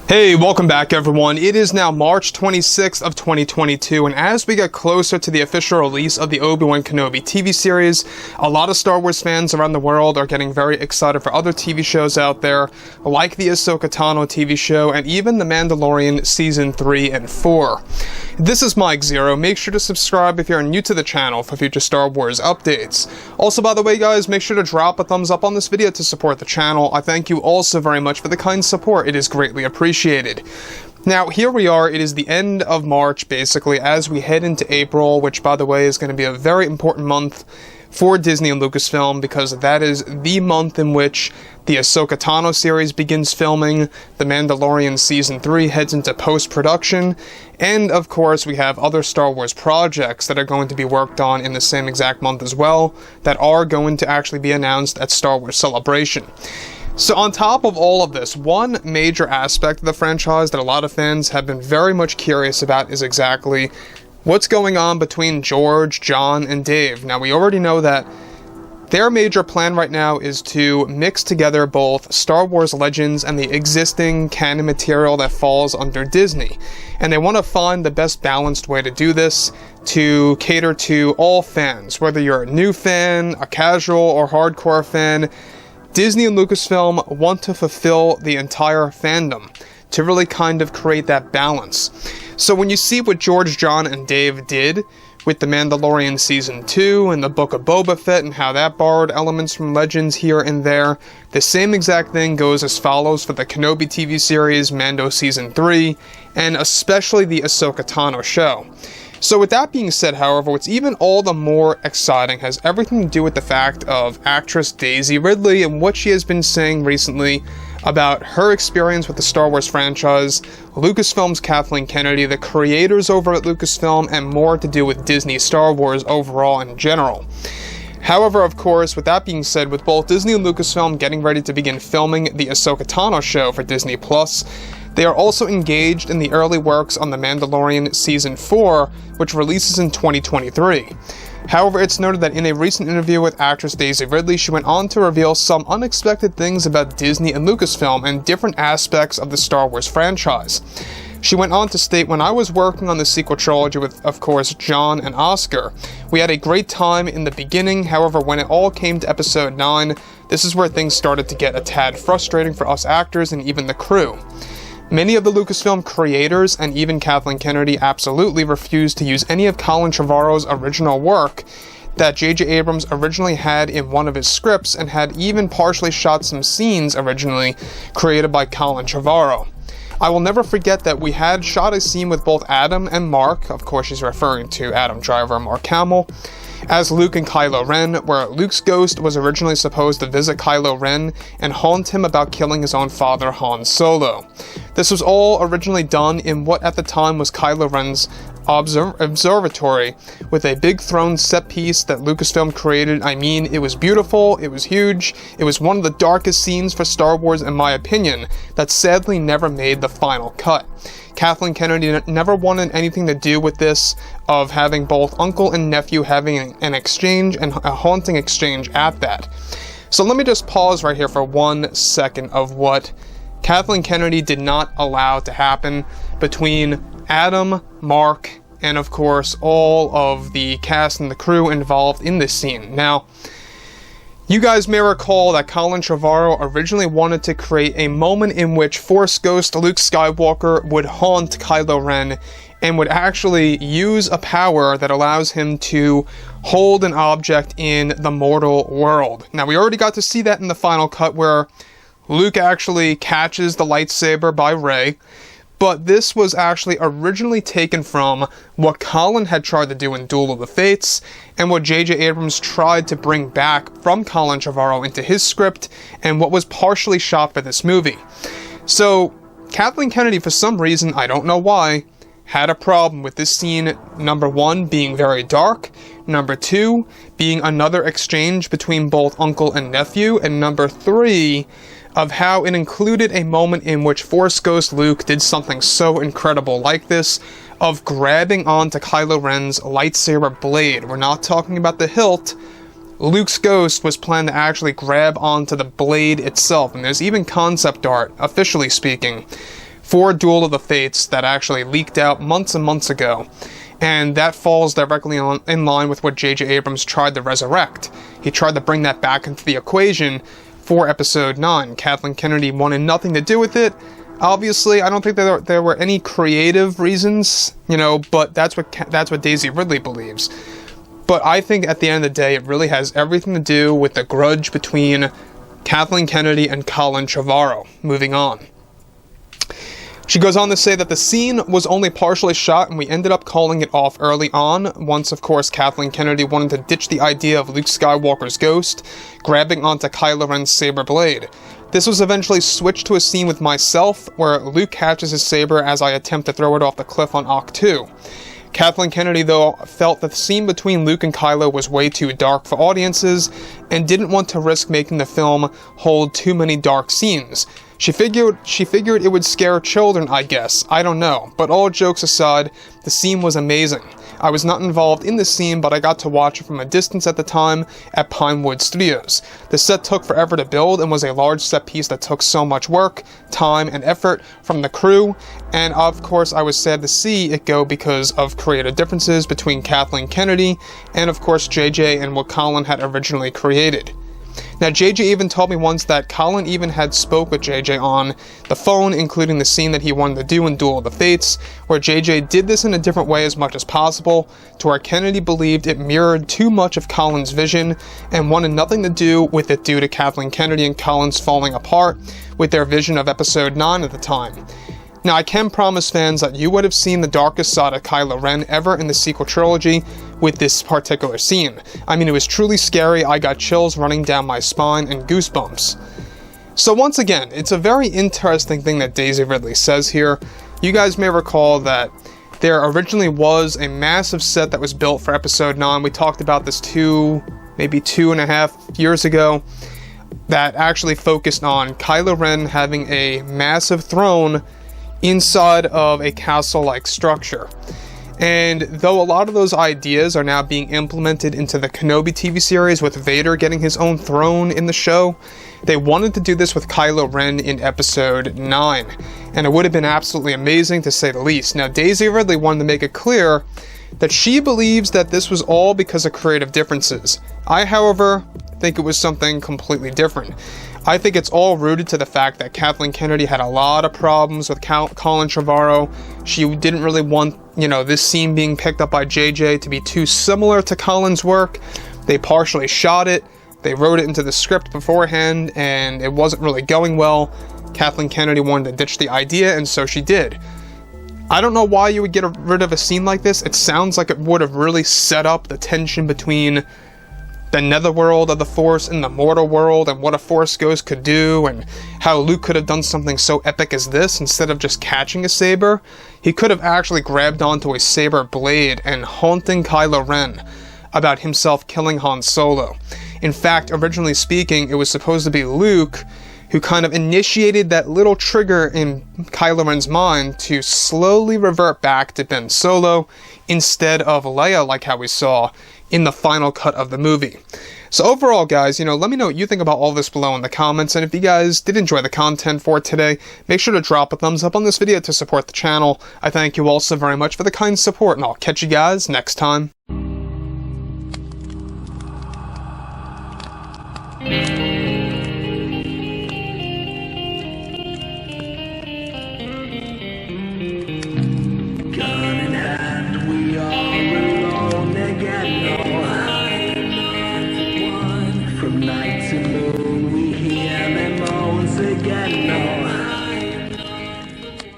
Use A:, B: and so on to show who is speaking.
A: Hey, welcome back everyone. It is now March 26th of 2022, and as we get closer to the official release of the Obi-Wan Kenobi TV series, a lot of Star Wars fans around the world are getting very excited for other TV shows out there, like the Ahsoka Tano TV show, and even the Mandalorian Season 3 and 4. This is Mike Zero. Make sure to subscribe if you're new to the channel for future Star Wars updates. Also, by the way guys, make sure to drop a thumbs up on this video to support the channel. I thank you also very much for the kind support. It is greatly appreciated. Now, here we are. It is the end of March, basically, as we head into April, which, by the way, is going to be a very important month for Disney and Lucasfilm, because that is the month in which the Ahsoka Tano series begins filming, the Mandalorian Season 3 heads into post-production, and, of course, we have other Star Wars projects that are going to be worked on in the same exact month as well, that are going to actually be announced at Star Wars Celebration. So on top of all of this, one major aspect of the franchise that a lot of fans have been very much curious about is exactly what's going on between George, John, and Dave. Now, we already know that their major plan right now is to mix together both Star Wars Legends and the existing canon material that falls under Disney. And they want to find the best balanced way to do this to cater to all fans, whether you're a new fan, a casual, or hardcore fan. Disney and Lucasfilm want to fulfill the entire fandom to really kind of create that balance. So when you see what George, John, and Dave did with The Mandalorian Season 2 and the Book of Boba Fett and how that borrowed elements from Legends here and there, the same exact thing goes as follows for the Kenobi TV series, Mando Season 3, and especially the Ahsoka Tano show. So with that being said, however, what's even all the more exciting has everything to do with the fact of actress Daisy Ridley and what she has been saying recently about her experience with the Star Wars franchise, Lucasfilm's Kathleen Kennedy, the creators over at Lucasfilm, and more to do with Disney Star Wars overall in general. However, of course, with that being said, with both Disney and Lucasfilm getting ready to begin filming the Ahsoka Tano show for Disney+, they are also engaged in the early works on The Mandalorian Season 4, which releases in 2023. However, it's noted that in a recent interview with actress Daisy Ridley, she went on to reveal some unexpected things about Disney and Lucasfilm and different aspects of the Star Wars franchise. She went on to state, "When I was working on the sequel trilogy with, of course, John and Oscar, we had a great time in the beginning. However, when it all came to episode 9, this is where things started to get a tad frustrating for us actors and even the crew. Many of the Lucasfilm creators and even Kathleen Kennedy absolutely refused to use any of Colin Trevorrow's original work that J.J. Abrams originally had in one of his scripts, and had even partially shot some scenes originally created by Colin Trevorrow. I will never forget that we had shot a scene with both Adam and Mark," of course she's referring to Adam Driver and Mark Hamill, "as Luke and Kylo Ren, where Luke's ghost was originally supposed to visit Kylo Ren and haunt him about killing his own father, Han Solo. This was all originally done in what at the time was Kylo Ren's observatory, with a big throne set piece that Lucasfilm created. I mean, it was beautiful, it was huge, it was one of the darkest scenes for Star Wars in my opinion, that sadly never made the final cut. Kathleen Kennedy never wanted anything to do with this, of having both uncle and nephew having an exchange, and a haunting exchange at that." So let me just pause right here for 1 second of what Kathleen Kennedy did not allow to happen between Adam, Mark, and of course all of the cast and the crew involved in this scene. Now, you guys may recall that Colin Trevorrow originally wanted to create a moment in which Force Ghost Luke Skywalker would haunt Kylo Ren and would actually use a power that allows him to hold an object in the mortal world. Now, we already got to see that in the final cut where Luke actually catches the lightsaber by Rey, but this was actually originally taken from what Colin had tried to do in Duel of the Fates, and what J.J. Abrams tried to bring back from Colin Trevorrow into his script, and what was partially shot for this movie. So, Kathleen Kennedy, for some reason, I don't know why, had a problem with this scene, number 1, being very dark, number 2, being another exchange between both uncle and nephew, and number 3, of how it included a moment in which Force Ghost Luke did something so incredible like this, of grabbing onto Kylo Ren's lightsaber blade. We're not talking about the hilt. Luke's ghost was planned to actually grab onto the blade itself, and there's even concept art, officially speaking, for Duel of the Fates that actually leaked out months and months ago. And that falls directly in line with what J.J. Abrams tried to resurrect. He tried to bring that back into the equation for Episode 9. Kathleen Kennedy wanted nothing to do with it. Obviously, I don't think there were any creative reasons, but that's what Daisy Ridley believes. But I think at the end of the day, it really has everything to do with the grudge between Kathleen Kennedy and Colin Trevorrow. Moving on. She goes on to say that the scene was only partially shot and we ended up calling it off early on, once of course Kathleen Kennedy wanted to ditch the idea of Luke Skywalker's ghost grabbing onto Kylo Ren's saber blade. This was eventually switched to a scene with myself where Luke catches his saber as I attempt to throw it off the cliff on Occ 2. Kathleen Kennedy, though, felt the scene between Luke and Kylo was way too dark for audiences and didn't want to risk making the film hold too many dark scenes. She figured it would scare children, I guess. I don't know. But all jokes aside, the scene was amazing. I was not involved in the scene, but I got to watch it from a distance at the time at Pinewood Studios. The set took forever to build and was a large set piece that took so much work, time, and effort from the crew, and of course I was sad to see it go because of creative differences between Kathleen Kennedy and of course JJ and what Colin had originally created. Now, JJ even told me once that Colin even had spoke with JJ on the phone, including the scene that he wanted to do in Duel of the Fates, where JJ did this in a different way as much as possible, to where Kennedy believed it mirrored too much of Colin's vision and wanted nothing to do with it due to Kathleen Kennedy and Colin's falling apart with their vision of Episode 9 at the time. Now, I can promise fans that you would have seen the darkest side of Kylo Ren ever in the sequel trilogy with this particular scene. I mean, it was truly scary. I got chills running down my spine and goosebumps. So once again, it's a very interesting thing that Daisy Ridley says here. You guys may recall that there originally was a massive set that was built for Episode 9. We talked about this maybe 2.5 years ago, that actually focused on Kylo Ren having a massive throne inside of a castle-like structure. And though a lot of those ideas are now being implemented into the Kenobi TV series with Vader getting his own throne in the show, they wanted to do this with Kylo Ren in Episode 9. And it would have been absolutely amazing to say the least. Now, Daisy Ridley wanted to make it clear that she believes that this was all because of creative differences. I, however, think it was something completely different. I think it's all rooted to the fact that Kathleen Kennedy had a lot of problems with Colin Trevorrow. She didn't really want, this scene being picked up by JJ to be too similar to Colin's work. They partially shot it. They wrote it into the script beforehand, and it wasn't really going well. Kathleen Kennedy wanted to ditch the idea, and so she did. I don't know why you would get rid of a scene like this. It sounds like it would have really set up the tension between the netherworld of the Force and the mortal world, and what a Force ghost could do, and how Luke could have done something so epic as this instead of just catching a saber. He could have actually grabbed onto a saber blade and haunting Kylo Ren about himself killing Han Solo. In fact, originally speaking, it was supposed to be Luke who kind of initiated that little trigger in Kylo Ren's mind to slowly revert back to Ben Solo instead of Leia, like how we saw in the final cut of the movie. So overall, guys, let me know what you think about all this below in the comments, and if you guys did enjoy the content for today, make sure to drop a thumbs up on this video to support the channel. I thank you all so very much for the kind support, and I'll catch you guys next time.